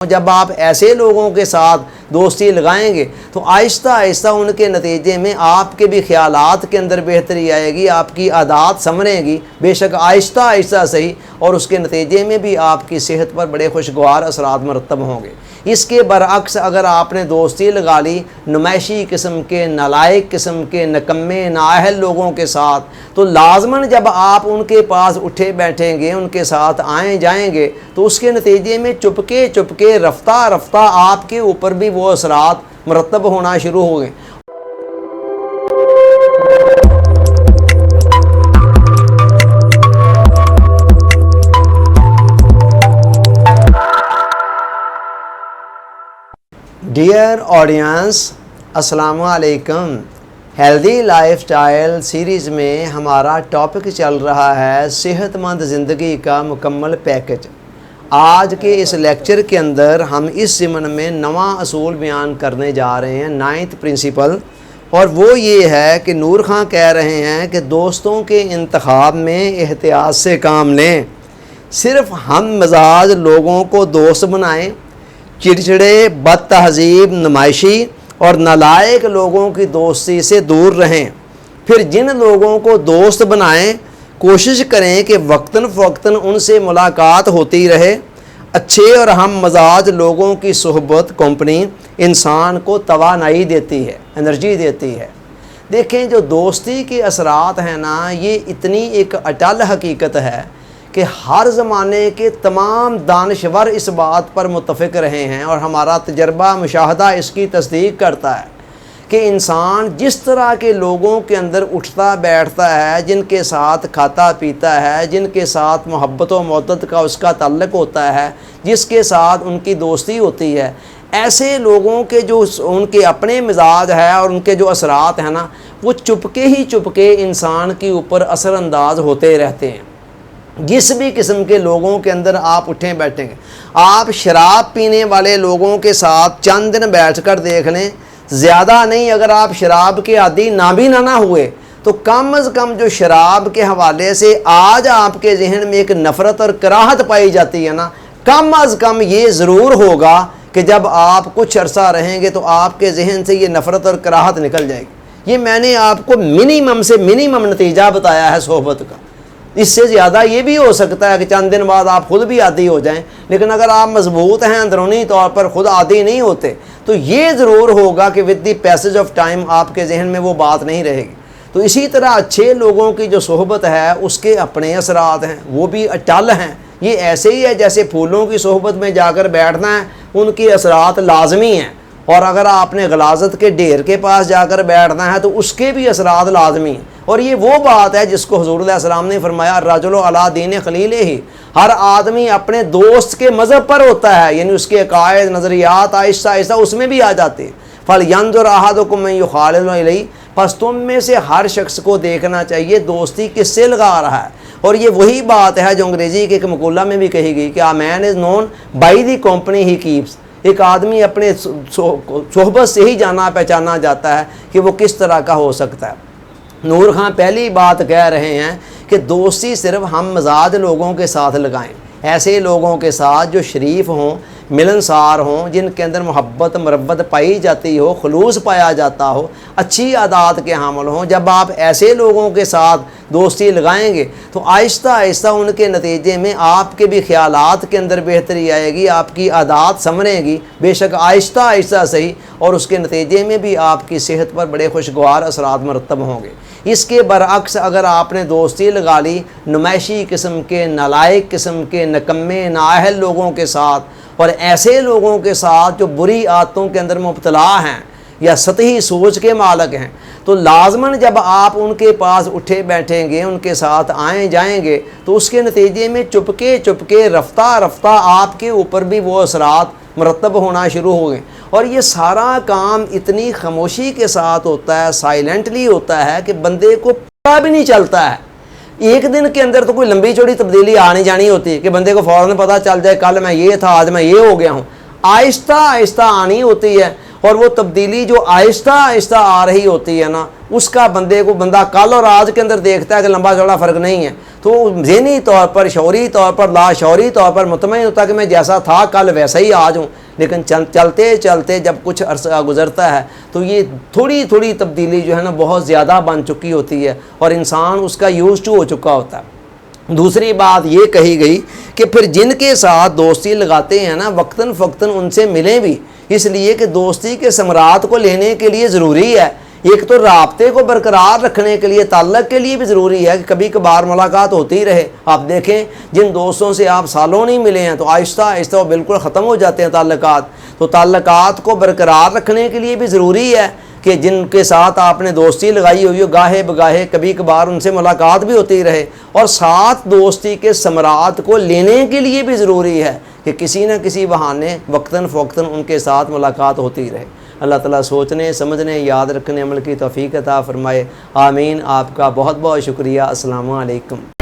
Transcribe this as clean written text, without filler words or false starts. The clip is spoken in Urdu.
جب آپ ایسے لوگوں کے ساتھ دوستی لگائیں گے تو آہستہ آہستہ ان کے نتیجے میں آپ کے بھی خیالات کے اندر بہتری آئے گی، آپ کی عادات سنوریں گی، بے شک آہستہ آہستہ صحیح، اور اس کے نتیجے میں بھی آپ کی صحت پر بڑے خوشگوار اثرات مرتب ہوں گے۔ اس کے برعکس اگر آپ نے دوستی لگا لی نمائشی قسم کے، نالائق قسم کے، نکمے نااہل لوگوں کے ساتھ، تو لازماً جب آپ ان کے پاس اٹھے بیٹھیں گے، ان کے ساتھ آئیں جائیں گے، تو اس کے نتیجے میں چپکے چپکے رفتہ رفتہ آپ کے اوپر بھی وہ اثرات مرتب ہونا شروع ہو گئے۔ ڈیئر آڈینس، السلام علیکم۔ ہیلدی لائف سٹائل سیریز میں ہمارا ٹاپک چل رہا ہے صحت مند زندگی کا مکمل پیکج۔ آج کے اس لیکچر کے اندر ہم اس ضمن میں نواں اصول بیان کرنے جا رہے ہیں، 9th پرنسپل، اور وہ یہ ہے کہ نور خان کہہ رہے ہیں کہ دوستوں کے انتخاب میں احتیاط سے کام لیں۔ صرف ہم مزاج لوگوں کو دوست بنائیں، چڑچڑے، بد تہذیب، نمائشی اور نالائق لوگوں کی دوستی سے دور رہیں۔ پھر جن لوگوں کو دوست بنائیں، کوشش کریں کہ وقتاً فوقتاً ان سے ملاقات ہوتی رہے۔ اچھے اور ہم مزاج لوگوں کی صحبت، کمپنی انسان کو توانائی دیتی ہے، انرجی دیتی ہے۔ دیکھیں، جو دوستی کے اثرات ہیں نا، یہ اتنی ایک اٹل حقیقت ہے کہ ہر زمانے کے تمام دانشور اس بات پر متفق رہے ہیں، اور ہمارا تجربہ مشاہدہ اس کی تصدیق کرتا ہے کہ انسان جس طرح کے لوگوں کے اندر اٹھتا بیٹھتا ہے، جن کے ساتھ کھاتا پیتا ہے، جن کے ساتھ محبت و مودت کا اس کا تعلق ہوتا ہے، جس کے ساتھ ان کی دوستی ہوتی ہے، ایسے لوگوں کے جو ان کے اپنے مزاج ہے اور ان کے جو اثرات ہیں نا، وہ چپکے ہی چپکے انسان کے اوپر اثر انداز ہوتے رہتے ہیں۔ جس بھی قسم کے لوگوں کے اندر آپ اٹھیں بیٹھیں گے، آپ شراب پینے والے لوگوں کے ساتھ چند دن بیٹھ کر دیکھ لیں، زیادہ نہیں، اگر آپ شراب کے عادی نہ ہوئے تو کم از کم جو شراب کے حوالے سے آج آپ کے ذہن میں ایک نفرت اور کراہت پائی جاتی ہے نا، کم از کم یہ ضرور ہوگا کہ جب آپ کچھ عرصہ رہیں گے تو آپ کے ذہن سے یہ نفرت اور کراہت نکل جائے گی۔ یہ میں نے آپ کو منیمم سے منیمم نتیجہ بتایا ہے صحبت کا۔ اس سے زیادہ یہ بھی ہو سکتا ہے کہ چند دن بعد آپ خود بھی عادی ہو جائیں، لیکن اگر آپ مضبوط ہیں اندرونی طور پر، خود عادی نہیں ہوتے، تو یہ ضرور ہوگا کہ with the passage of time آپ کے ذہن میں وہ بات نہیں رہے گی۔ تو اسی طرح اچھے لوگوں کی جو صحبت ہے اس کے اپنے اثرات ہیں، وہ بھی اٹل ہیں۔ یہ ایسے ہی ہے جیسے پھولوں کی صحبت میں جا کر بیٹھنا ہے، ان کے اثرات لازمی ہیں، اور اگر آپ نے غلاظت کے ڈھیر کے پاس جا کر بیٹھنا ہے تو اس کے بھی اثرات لازمی ہیں۔ اور یہ وہ بات ہے جس کو حضور علیہ السلام نے فرمایا، الرجل علی دین خلیلہ، ہر آدمی اپنے دوست کے مذہب پر ہوتا ہے، یعنی اس کے عقائد، نظریات آہستہ آہستہ اس میں بھی آ جاتے ہیں۔ فَلْيَنظُرْ أَحَدُكُم مَّن يُخَالِلُ إِلَيْهِ، پس تم میں سے ہر شخص کو دیکھنا چاہیے دوستی کس سے لگا رہا ہے۔ اور یہ وہی بات ہے جو انگریزی کے ایک مقولہ میں بھی کہی گئی کہ a man is known by the company he keeps۔ ایک آدمی اپنے صحبت سے ہی جانا پہچانا جاتا ہے کہ وہ کس طرح کا ہو سکتا ہے۔ نور خان پہلی بات کہہ رہے ہیں کہ دوستی صرف ہم مزاج لوگوں کے ساتھ لگائیں، ایسے لوگوں کے ساتھ جو شریف ہوں، ملنسار ہوں، جن کے اندر محبت مربت پائی جاتی ہو، خلوص پایا جاتا ہو، اچھی عادات کے حامل ہوں۔ جب آپ ایسے لوگوں کے ساتھ دوستی لگائیں گے تو آہستہ آہستہ ان کے نتیجے میں آپ کے بھی خیالات کے اندر بہتری آئے گی، آپ کی عادات سنوریں گی، بے شک آہستہ آہستہ صحیح، اور اس کے نتیجے میں بھی آپ کی صحت پر بڑے خوشگوار اثرات مرتب ہوں گے۔ اس کے برعکس اگر آپ نے دوستی لگا لی نمائشی قسم کے، نالائق قسم کے، نکمے نااہل لوگوں کے ساتھ، اور ایسے لوگوں کے ساتھ جو بری عادتوں کے اندر مبتلا ہیں یا سطحی سوچ کے مالک ہیں، تو لازماً جب آپ ان کے پاس اٹھے بیٹھیں گے، ان کے ساتھ آئیں جائیں گے، تو اس کے نتیجے میں چپکے چپکے رفتہ رفتہ آپ کے اوپر بھی وہ اثرات مرتب ہونا شروع ہو گئے۔ اور یہ سارا کام اتنی خاموشی کے ساتھ ہوتا ہے، سائلنٹلی ہوتا ہے کہ بندے کو پتہ بھی نہیں چلتا ہے۔ ایک دن کے اندر تو کوئی لمبی چوڑی تبدیلی آنی جانی ہوتی ہے کہ بندے کو فوراً پتہ چل جائے کل میں یہ تھا، آج میں یہ ہو گیا ہوں۔ آہستہ آہستہ آنی ہوتی ہے، اور وہ تبدیلی جو آہستہ آہستہ آ رہی ہوتی ہے نا، اس کا بندہ کل اور آج کے اندر دیکھتا ہے کہ لمبا چوڑا فرق نہیں ہے، تو ذہنی طور پر، شعوری طور پر، لاشعوری طور پر مطمئن ہوتا کہ میں جیسا تھا کل ویسا ہی آج ہوں، لیکن چلتے چلتے جب کچھ عرصہ گزرتا ہے تو یہ تھوڑی تھوڑی تبدیلی جو ہے نا بہت زیادہ بن چکی ہوتی ہے اور انسان اس کا یوز ٹو ہو چکا ہوتا ہے۔ دوسری بات یہ کہی گئی کہ پھر جن کے ساتھ دوستی لگاتے ہیں نا وقتاً فوقتاً ان سے ملیں بھی، اس لیے کہ دوستی کے ثمرات کو لینے کے لیے ضروری ہے، ایک تو رابطے کو برقرار رکھنے کے لیے، تعلق کے لیے بھی ضروری ہے کہ کبھی کبھار ملاقات ہوتی رہے۔ آپ دیکھیں جن دوستوں سے آپ سالوں نہیں ملے ہیں تو آہستہ آہستہ وہ بالکل ختم ہو جاتے ہیں تعلقات، تو تعلقات کو برقرار رکھنے کے لیے بھی ضروری ہے کہ جن کے ساتھ آپ نے دوستی لگائی ہوئی ہو گاہے بگاہے کبھی کبھار ان سے ملاقات بھی ہوتی رہے، اور ساتھ دوستی کے ثمرات کو لینے کے لیے بھی ضروری ہے کہ کسی نہ کسی بہانے وقتاً فوقتاً ان کے ساتھ ملاقات ہوتی رہے۔ اللہ تعالیٰ سوچنے سمجھنے یاد رکھنے عمل کی توفیق عطا فرمائے، آمین۔ آپ کا بہت بہت شکریہ۔ السلام علیکم۔